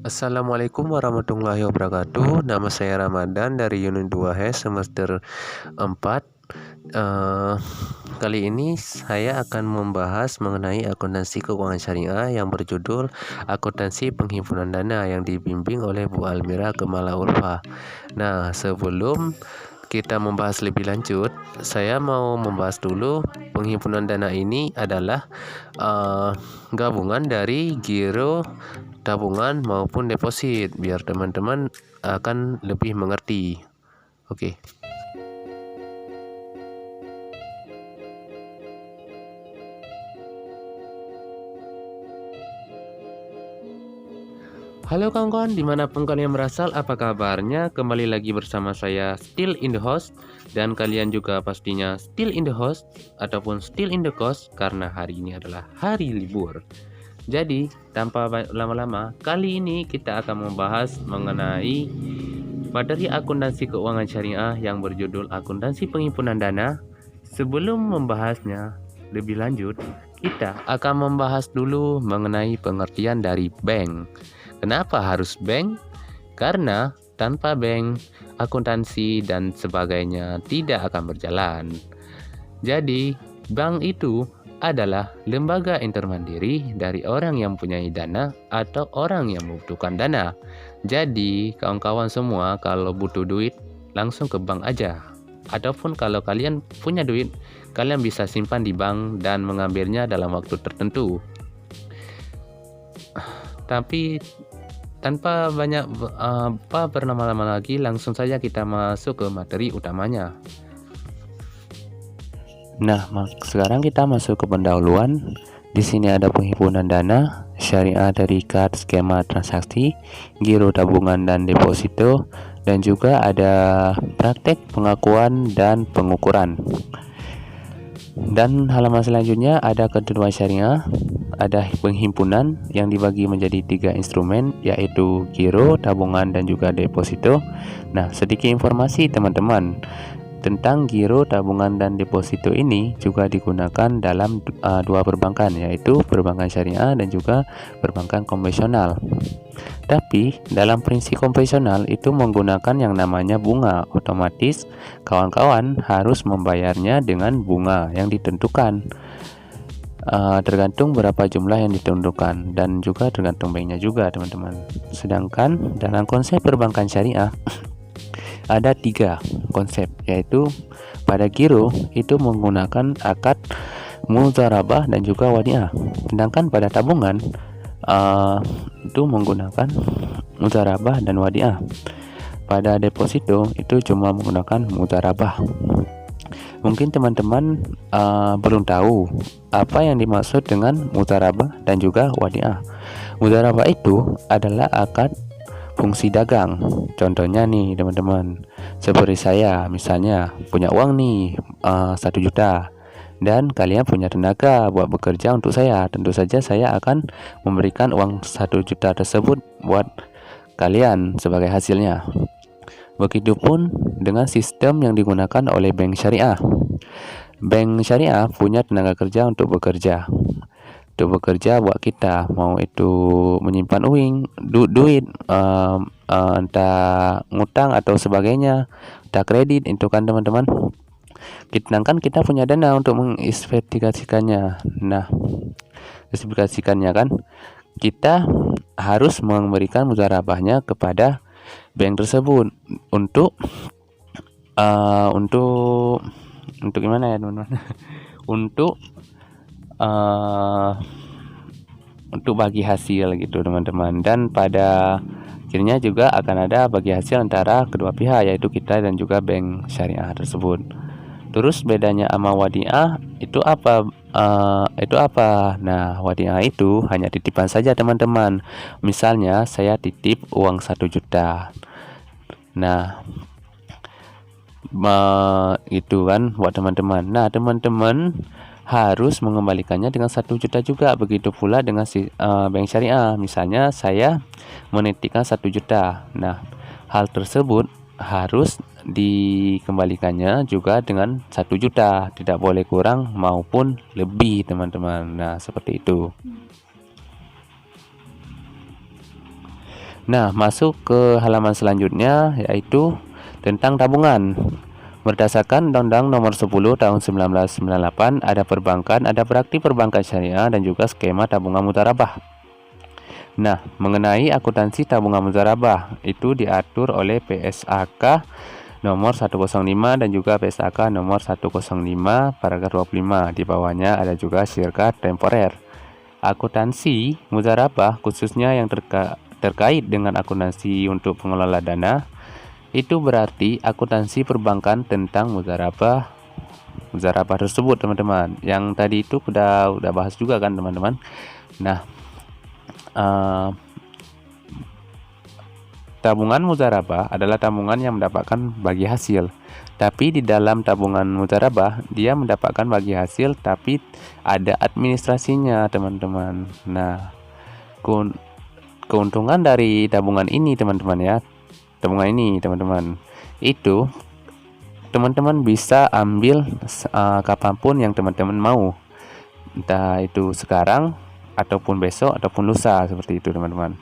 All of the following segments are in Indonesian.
Assalamualaikum warahmatullahi wabarakatuh. Nama saya Ramadan dari Unit 2H semester 4. Kali ini saya akan membahas mengenai akuntansi keuangan syariah yang berjudul Akuntansi Penghimpunan Dana yang dibimbing oleh Bu Almira Kemala Ulfa. Nah, sebelum kita membahas lebih lanjut, saya mau membahas dulu penghimpunan dana ini adalah gabungan dari giro, tabungan maupun deposit, biar teman-teman akan lebih mengerti. Oke. Halo kawan-kawan, dimanapun kalian berasal, apa kabarnya? Kembali lagi bersama saya, Still in the Host. Dan kalian juga pastinya still in the host ataupun still in the coast, karena hari ini adalah hari libur. Jadi, tanpa lama-lama, kali ini kita akan membahas mengenai materi akuntansi keuangan syariah yang berjudul Akuntansi Penghimpunan Dana. Sebelum membahasnya lebih lanjut, kita akan membahas dulu mengenai pengertian dari bank. Kenapa harus bank? Karena tanpa bank, akuntansi dan sebagainya tidak akan berjalan. Jadi, bank itu adalah lembaga intermandiri dari orang yang mempunyai dana atau orang yang membutuhkan dana. Jadi, kawan-kawan semua kalau butuh duit, langsung ke bank aja. Ataupun kalau kalian punya duit, kalian bisa simpan di bank dan mengambilnya dalam waktu tertentu. Tapi tanpa banyak berlama-lama lagi, langsung saja kita masuk ke materi utamanya. Nah, sekarang kita masuk ke pendahuluan. Di sini ada penghimpunan dana, syariah terikat, skema transaksi, giro tabungan dan deposito, dan juga ada praktek pengakuan dan pengukuran. Dan halaman selanjutnya ada ketentuan syariah, ada penghimpunan yang dibagi menjadi 3 instrumen, yaitu giro, tabungan, dan juga deposito. Nah, sedikit informasi teman-teman tentang giro, tabungan, dan deposito ini juga digunakan dalam dua perbankan, yaitu perbankan syariah dan juga perbankan konvensional. Tapi dalam prinsip konvensional itu menggunakan yang namanya bunga. Otomatis kawan-kawan harus membayarnya dengan bunga yang ditentukan, tergantung berapa jumlah yang ditentukan, dan juga tergantung banknya juga teman-teman. Sedangkan dalam konsep perbankan syariah ada 3 konsep, yaitu pada giro itu menggunakan akad mudharabah dan juga wadiah. Sedangkan pada tabungan itu menggunakan mudharabah dan wadiah. Pada deposito itu cuma menggunakan mudharabah. Mungkin teman-teman belum tahu apa yang dimaksud dengan mudharabah dan juga wadiah. Mudharabah itu adalah akad fungsi dagang. Contohnya nih teman-teman, seperti saya misalnya punya uang nih 1 juta, dan kalian punya tenaga buat bekerja untuk saya. Tentu saja saya akan memberikan uang 1 juta tersebut buat kalian sebagai hasilnya. Begitupun dengan sistem yang digunakan oleh bank syariah. Bank syariah punya tenaga kerja untuk bekerja buat kita, mau itu menyimpan duit, entah ngutang atau sebagainya, entah kredit, itu kan teman-teman. Sedangkan kita punya dana untuk menginvestigasikannya. Nah, investigasikannya kan kita harus memberikan mudharabahnya kepada bank tersebut untuk gimana ya teman-teman? untuk bagi hasil gitu teman-teman. Dan pada akhirnya juga akan ada bagi hasil antara kedua pihak, yaitu kita dan juga bank syariah tersebut. Terus bedanya sama wadiah itu apa? Nah, wadiah itu hanya titipan saja teman-teman. Misalnya saya titip uang 1 juta. Nah, itu kan buat teman-teman. Nah, teman-teman harus mengembalikannya dengan 1 juta juga. Begitu pula dengan bank syariah. Misalnya saya menitipkan 1 juta. Nah, hal tersebut harus dikembalikannya juga dengan 1 juta, tidak boleh kurang maupun lebih teman-teman. Nah, seperti itu. Nah, masuk ke halaman selanjutnya yaitu tentang tabungan. Berdasarkan Undang-Undang Nomor 10 Tahun 1998, ada perbankan, ada praktik perbankan syariah, dan juga skema tabungan mudharabah. Nah, mengenai akuntansi tabungan mudharabah itu diatur oleh PSAK nomor 105 dan juga PSAK nomor 105 paragraf 25. Di bawahnya ada juga sirka temporer. Akuntansi mudharabah khususnya yang terkait dengan akuntansi untuk pengelola dana itu berarti akuntansi perbankan tentang mudharabah tersebut, teman-teman. Yang tadi itu udah bahas juga kan, teman-teman. Nah, tabungan mudharabah adalah tabungan yang mendapatkan bagi hasil. Tapi di dalam tabungan mudharabah dia mendapatkan bagi hasil tapi ada administrasinya, teman-teman. Nah, keuntungan dari tabungan ini, teman-teman ya. Tabungan ini, teman-teman, itu teman-teman bisa ambil kapanpun yang teman-teman mau, entah itu sekarang ataupun besok ataupun lusa, seperti itu, teman-teman.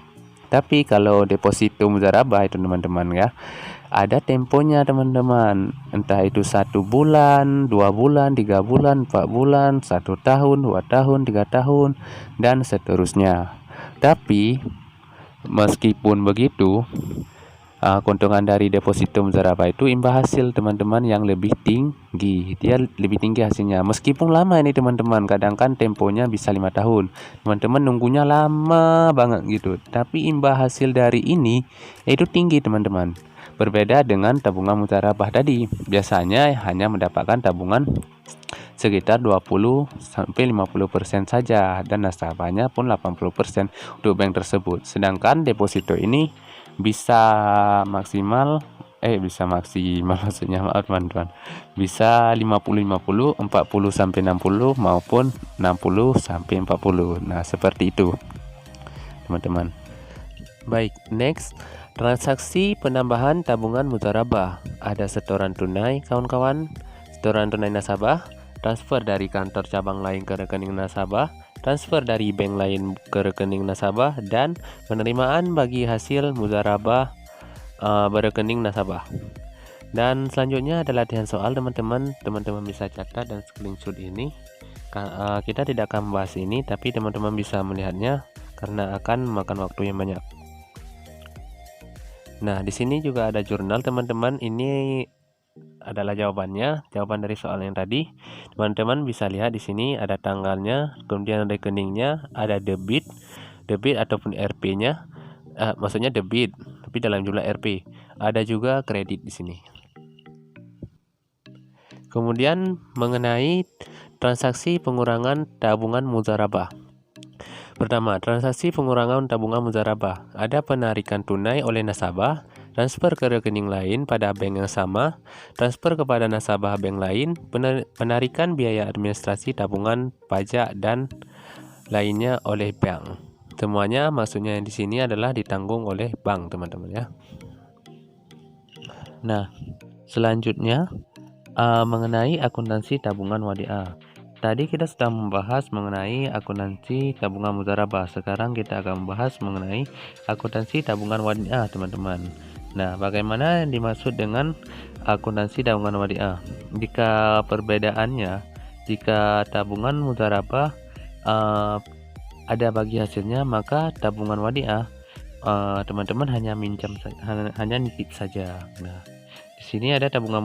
Tapi kalau deposito mudharabah itu, teman-teman ya, ada temponya, teman-teman, entah itu 1 bulan, 2 bulan, 3 bulan, 4 bulan, 1 tahun, 2 tahun, 3 tahun, dan seterusnya. Tapi meskipun begitu, keuntungan dari deposito mudharabah itu imbal hasil, teman-teman, yang lebih tinggi. Dia lebih tinggi hasilnya. Meskipun lama ini, teman-teman, kadang kan temponya bisa 5 tahun. Teman-teman nunggunya lama banget gitu. Tapi imbal hasil dari ini itu tinggi, teman-teman. Berbeda dengan tabungan mudharabah tadi. Biasanya hanya mendapatkan tabungan sekitar 20-50% saja dan nasabahnya pun 80% untuk bank tersebut. Sedangkan deposito ini bisa maksimal maksudnya, maaf teman-teman, bisa 50-50, 40-60 maupun 60-40. Nah, seperti itu, teman-teman. Baik, next, transaksi penambahan tabungan mudharabah. Ada setoran tunai, kawan-kawan, setoran tunai nasabah, transfer dari kantor cabang lain ke rekening nasabah, transfer dari bank lain ke rekening nasabah, dan penerimaan bagi hasil mudharabah berekening nasabah. Dan selanjutnya ada latihan soal, teman-teman. Teman-teman bisa catat dan screenshot ini. Kita tidak akan membahas ini, tapi teman-teman bisa melihatnya karena akan memakan waktu yang banyak. Nah, di sini juga ada jurnal, teman-teman. Ini adalah jawaban dari soal yang tadi. Teman-teman bisa lihat di sini ada tanggalnya, kemudian rekeningnya, ada debit ataupun RP-nya, maksudnya debit tapi dalam jumlah RP. Ada juga kredit di sini. Kemudian mengenai transaksi pengurangan tabungan mudharabah. Pertama, transaksi pengurangan tabungan mudharabah. Ada penarikan tunai oleh nasabah, transfer ke rekening lain pada bank yang sama, transfer kepada nasabah bank lain, penarikan biaya administrasi tabungan, pajak, dan lainnya oleh bank. Semuanya maksudnya di sini adalah ditanggung oleh bank, teman-teman ya. Nah, selanjutnya mengenai akuntansi tabungan wadiah. Tadi kita sudah membahas mengenai akuntansi tabungan mudharabah. Sekarang kita akan membahas mengenai akuntansi tabungan wadiah, teman-teman. Nah, bagaimana yang dimaksud dengan akuntansi tabungan wadiah? Jika perbedaannya, jika tabungan mudharabah ada bagi hasilnya, maka tabungan wadiah teman-teman hanya nitip saja. Nah, di sini ada tabungan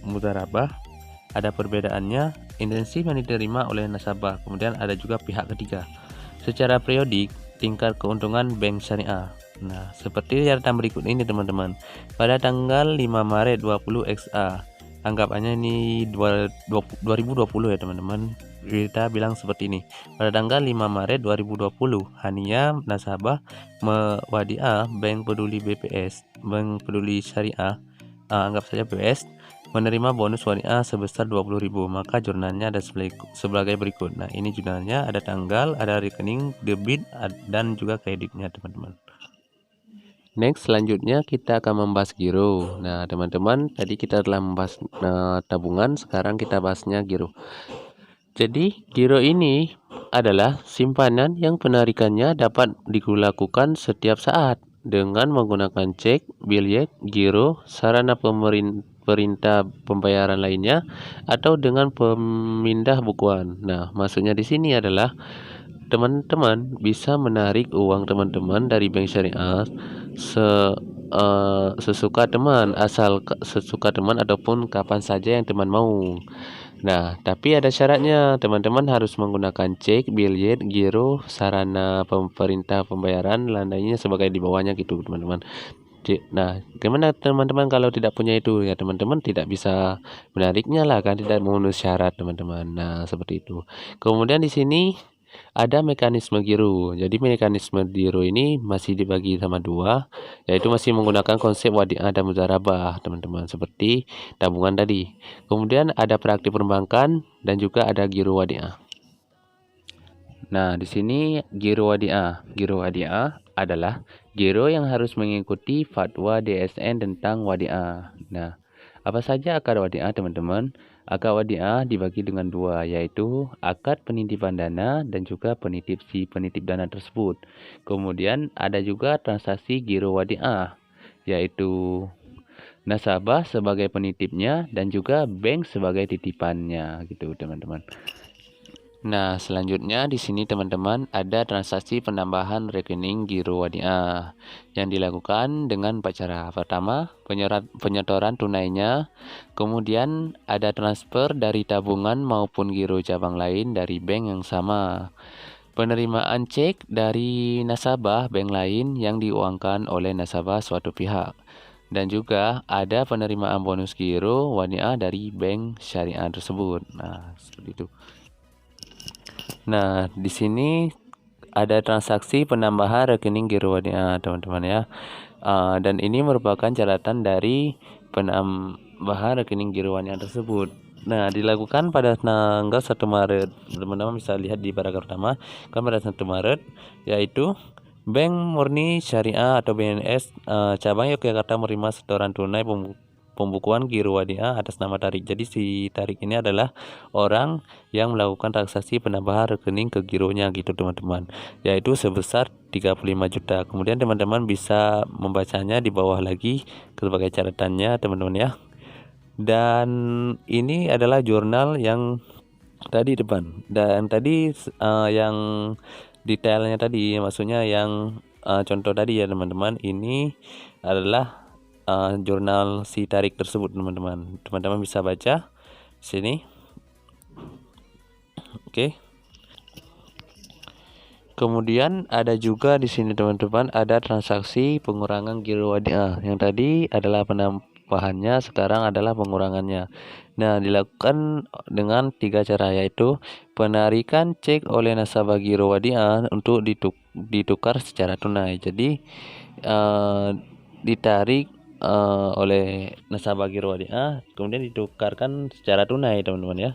mudharabah. Ada perbedaannya, intensi yang diterima oleh nasabah, kemudian ada juga pihak ketiga. Secara periodik, tingkat keuntungan bank syariah. Nah, seperti catatan berikut ini, teman-teman. Pada tanggal 5 Maret 20 XA, anggapannya ini 2020 ya, teman-teman. Kita bilang seperti ini. Pada tanggal 5 Maret 2020, Hania nasabah wadiah Bank Peduli BPS, Bank Peduli Syariah, anggap saja BPS, menerima bonus wadiah sebesar 20.000. Maka jurnalnya ada sebagai berikut. Nah, ini jurnalnya, ada tanggal, ada rekening, debit, dan juga kreditnya, teman-teman. Next, selanjutnya kita akan membahas giro. Nah, teman-teman, tadi kita telah membahas tabungan, sekarang kita bahasnya giro. Jadi, giro ini adalah simpanan yang penarikannya dapat dilakukan setiap saat dengan menggunakan cek, biljet, giro, sarana perintah pembayaran lainnya, atau dengan pemindah bukuan. Nah, maksudnya di sini adalah teman-teman bisa menarik uang teman-teman dari bank syariah sesuka teman, sesuka teman ataupun kapan saja yang teman mau. Nah, tapi ada syaratnya. Teman-teman harus menggunakan cek, biljet, giro, sarana pemerintah pembayaran lainnya sebagai di bawahnya gitu, teman-teman. Nah, gimana teman-teman kalau tidak punya itu? Ya, teman-teman tidak bisa menariknya lah kan, tidak memenuhi syarat, teman-teman. Nah, seperti itu. Kemudian di sini ada mekanisme giro. Jadi mekanisme giro ini masih dibagi sama dua, yaitu masih menggunakan konsep wadiah dan mudharabah, teman-teman, seperti tabungan tadi. Kemudian ada praktik perbankan dan juga ada giro wadiah. Nah, di sini giro wadiah. Giro wadiah adalah giro yang harus mengikuti fatwa DSN tentang wadiah. Nah, apa saja akad wadiah, teman-teman? Akad wadiah dibagi dengan dua, yaitu akad penitipan dana dan juga penitip si penitip dana tersebut. Kemudian ada juga transaksi giro wadiah, yaitu nasabah sebagai penitipnya dan juga bank sebagai titipannya, gitu, teman-teman. Nah, selanjutnya di sini teman-teman ada transaksi penambahan rekening giro wadiah yang dilakukan dengan 4 cara. Pertama, penyetoran tunainya, kemudian ada transfer dari tabungan maupun giro cabang lain dari bank yang sama. Penerimaan cek dari nasabah bank lain yang diuangkan oleh nasabah suatu pihak. Dan juga ada penerimaan bonus giro wadiah dari bank syariah tersebut. Nah, seperti itu. Nah, di sini ada transaksi penambahan rekening giro wadiah, teman-teman ya. Dan ini merupakan catatan dari penambahan rekening giro wadiah tersebut. Nah, dilakukan pada tanggal 1 Maret. Teman-teman bisa lihat di paragraf pertama, kan pada 1 Maret, yaitu Bank Murni Syariah atau BNS cabang Yogyakarta menerima setoran tunai pembukuan giro wadiah atas nama Tarik. Jadi si Tarik ini adalah orang yang melakukan transaksi penambahan rekening ke gironya gitu, teman-teman, yaitu sebesar 35 juta. Kemudian teman-teman bisa membacanya di bawah lagi sebagai catatannya, teman-teman ya. Dan ini adalah jurnal yang tadi depan, dan tadi yang detailnya tadi, maksudnya yang contoh tadi ya teman-teman, ini adalah jurnal si Tarik tersebut, teman-teman. Teman-teman bisa baca sini. Oke. Kemudian ada juga di sini, teman-teman, ada transaksi pengurangan giro wadiah. Yang tadi adalah penambahannya, sekarang adalah pengurangannya. Nah, dilakukan dengan 3 cara, yaitu penarikan cek oleh nasabah giro wadiah untuk ditukar secara tunai. Jadi ditarik oleh nasabah giro wadiah, kemudian ditukarkan secara tunai, teman-teman ya.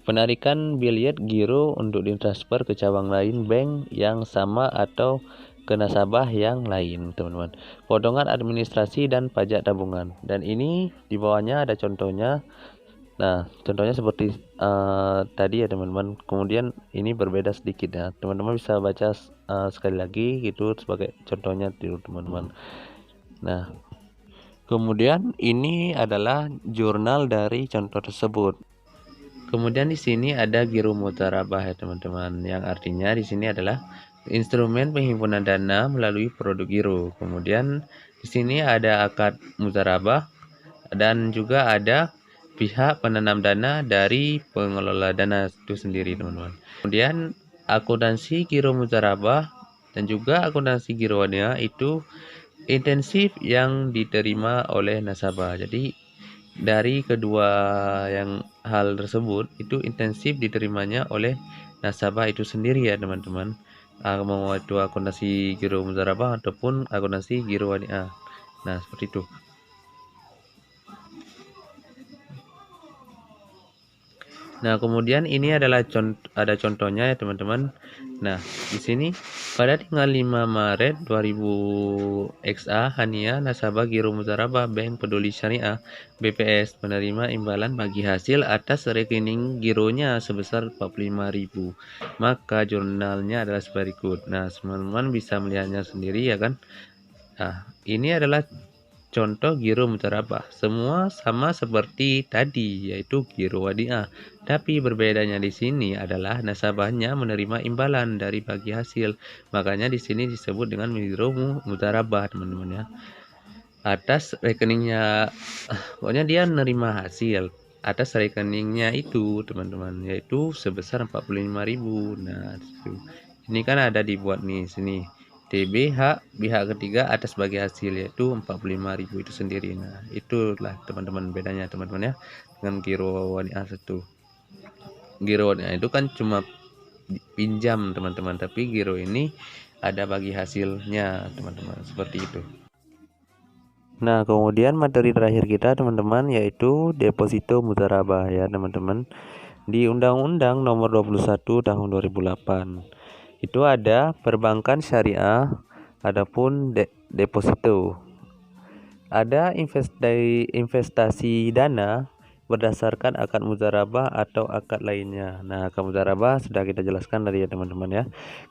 Penarikan biljet giro untuk ditransfer ke cabang lain bank yang sama atau ke nasabah yang lain, teman-teman. Potongan administrasi dan pajak tabungan. Dan ini di bawahnya ada contohnya. Nah, contohnya seperti tadi ya, teman-teman. Kemudian ini berbeda sedikit ya. Teman-teman bisa baca sekali lagi gitu sebagai contohnya, teman-teman. Nah, kemudian ini adalah jurnal dari contoh tersebut. Kemudian di sini ada giro mudharabah ya, teman-teman, yang artinya di sini adalah instrumen penghimpunan dana melalui produk giro. Kemudian di sini ada akad mudharabah dan juga ada pihak penanam dana dari pengelola dana itu sendiri, teman-teman. Kemudian akuntansi giro mudharabah dan juga akuntansi giro wadiah itu intensif yang diterima oleh nasabah. Jadi dari kedua yang hal tersebut itu intensif diterimanya oleh nasabah itu sendiri ya, teman-teman. Mau itu akuntansi giro mudharabah ataupun akuntansi giro wadiah. Nah, seperti itu. Nah, kemudian ini adalah ada contohnya ya, teman-teman. Nah, di sini pada tanggal 5 Maret 2000 XA Hania nasabah giro mudharabah Bank Peduli Syariah BPS menerima imbalan bagi hasil atas rekening gironya sebesar 45.000. Maka jurnalnya adalah seperti berikut. Nah, teman-teman bisa melihatnya sendiri ya kan. Nah, ini adalah contoh giro mutarabah. Semua sama seperti tadi, yaitu giro wadiah. Tapi berbedanya di sini adalah nasabahnya menerima imbalan dari bagi hasil. Makanya di sini disebut dengan giro mutarabah, teman-teman ya. Atas rekeningnya, pokoknya dia menerima hasil atas rekeningnya itu, teman-teman, yaitu sebesar 45.000. Nah, ini kan ada dibuat nih sini. TBH pihak ketiga atas bagi hasil, yaitu 45.000 itu sendiri. Nah, itulah teman-teman bedanya, teman-teman ya, dengan giro wadiah satu. Giro wadiah itu kan cuma pinjam, teman-teman, tapi giro ini ada bagi hasilnya, teman-teman, seperti itu. Nah, kemudian materi terakhir kita, teman-teman, yaitu deposito mutarabah ya, teman-teman. Di Undang-Undang Nomor 21 Tahun 2008 itu ada perbankan syariah, adapun deposito. Ada investasi dana berdasarkan akad mutarabah atau akad lainnya. Nah, akad mutarabah sudah kita jelaskan tadi ya, teman-teman ya.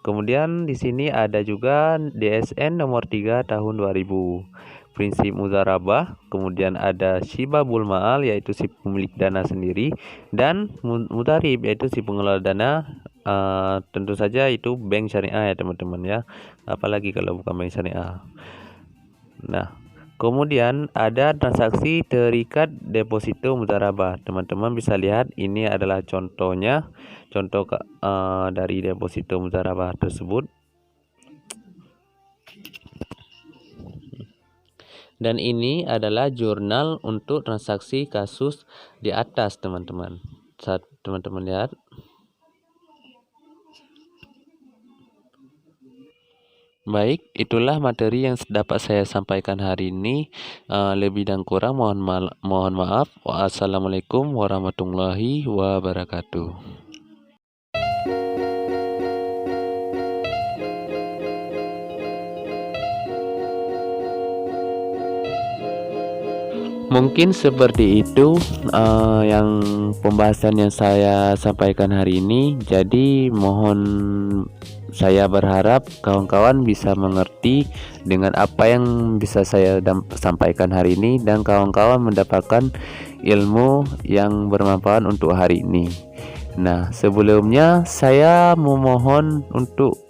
Kemudian di sini ada juga DSN nomor 3 tahun 2000. Prinsip mutarabah, kemudian ada shibabul ma'al yaitu si pemilik dana sendiri, dan mutarib yaitu si pengelola dana. Tentu saja itu bank syariah ya, teman-teman ya. Apalagi kalau bukan bank syariah. Nah, kemudian ada transaksi terikat deposito mutarabah. Teman-teman bisa lihat ini adalah contohnya, contoh dari deposito mutarabah tersebut. Dan ini adalah jurnal untuk transaksi kasus di atas, teman-teman. Saat teman-teman lihat. Baik, itulah materi yang dapat saya sampaikan hari ini. Lebih dan kurang mohon maaf. Wassalamualaikum warahmatullahi wabarakatuh. Mungkin seperti itu yang pembahasan yang saya sampaikan hari ini. Jadi saya berharap kawan-kawan bisa mengerti dengan apa yang bisa saya sampaikan hari ini, dan kawan-kawan mendapatkan ilmu yang bermanfaat untuk hari ini. Nah, sebelumnya saya memohon untuk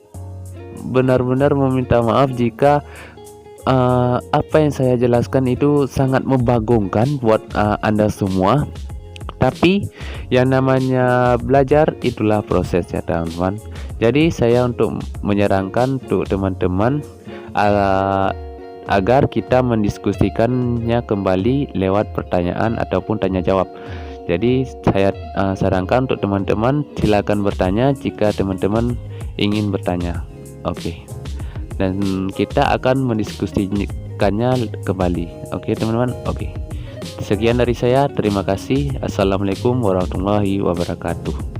benar-benar meminta maaf jika apa yang saya jelaskan itu sangat membagongkan buat Anda semua. Tapi yang namanya belajar itulah proses ya, teman-teman. Jadi saya untuk menyarankan untuk teman-teman agar kita mendiskusikannya kembali lewat pertanyaan ataupun tanya jawab. Jadi saya sarankan untuk teman-teman silakan bertanya jika teman-teman ingin bertanya. Oke. Dan kita akan mendiskusikannya kembali. Oke, teman-teman. Oke. Sekian dari saya. Terima kasih. Assalamualaikum warahmatullahi wabarakatuh.